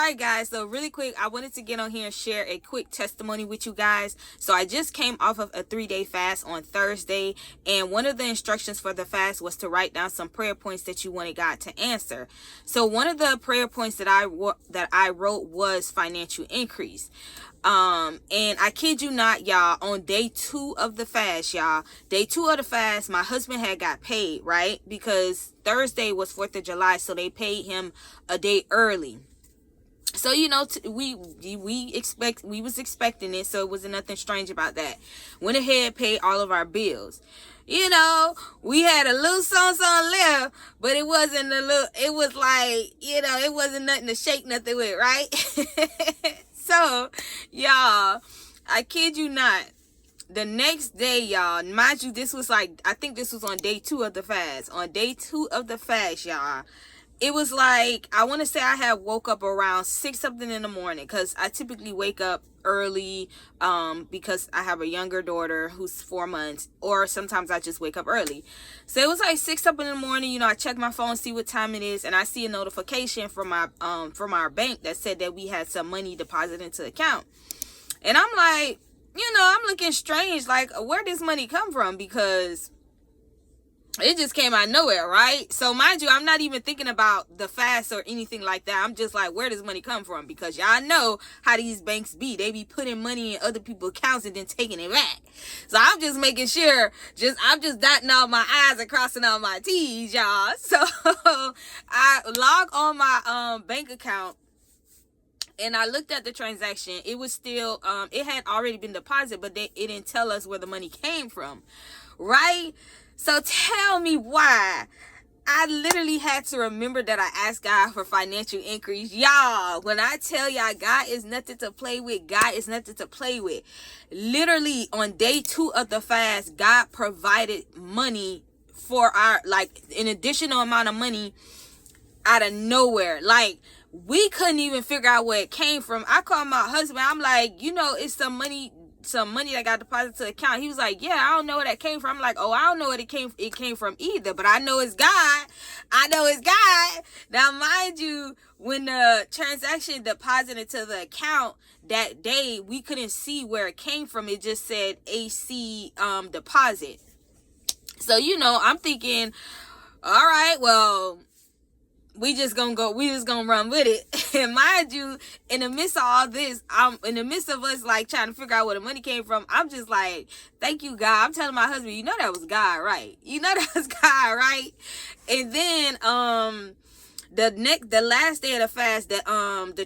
right, guys, so really quick, I wanted to get on here and share a quick testimony with you guys. So I just came off of a 3-day fast on Thursday, and one of the instructions for the fast was to write down some prayer points that you wanted God to answer. So one of the prayer points that I wrote was financial increase. And I kid you not, y'all, on day 2 of the fast, my husband had got paid, right? Because Thursday was 4th of July, so they paid him a day early. So, you know, we was expecting it, so it wasn't nothing strange about that. Went ahead, paid all of our bills. You know, we had a little something left, but it wasn't it was like, you know, it wasn't nothing to shake nothing with, right? So, y'all, I kid you not, the next day, y'all, mind you, this was like, I think this was on day 2 of the fast. On day 2 of the fast, y'all, it was like, I want to say I had woke up around 6 something in the morning, because I typically wake up early because I have a younger daughter who's 4 months, or sometimes I just wake up early. So it was like 6 something in the morning. You know, I check my phone, see what time it is, and I see a notification from our bank that said that we had some money deposited into the account. And I'm like, you know, I'm looking strange, like, where does money come from? Because it just came out of nowhere, right? So mind you, I'm not even thinking about the fast or anything like that. I'm just like, where does money come from? Because y'all know how these banks be. They be putting money in other people's accounts and then taking it back. So I'm just making sure, I'm just dotting all my I's and crossing all my T's, y'all. So I log on my bank account, and I looked at the transaction. It was still, it had already been deposited, but it didn't tell us where the money came from, right? So tell me why. I literally had to remember that I asked God for financial increase. Y'all, when I tell y'all, God is nothing to play with. God is nothing to play with. Literally, on day 2 of the fast, God provided money for an additional amount of money out of nowhere. Like, we couldn't even figure out where it came from. I called my husband. I'm like, you know, it's some money that got deposited to the account. He was like, yeah, I don't know where that came from. I'm like, oh, I don't know where it came from either, but I know it's God. I know it's God. Now, mind you, when the transaction deposited to the account that day, we couldn't see where it came from. It just said AC deposit. So, you know, I'm thinking, all right, well, we just gonna run with it. And mind you, in the midst of all this, in the midst of us like trying to figure out where the money came from, I'm just like, thank you, God. I'm telling my husband, you know that was God, right? You know that was God, right? And then the last day of the fast, the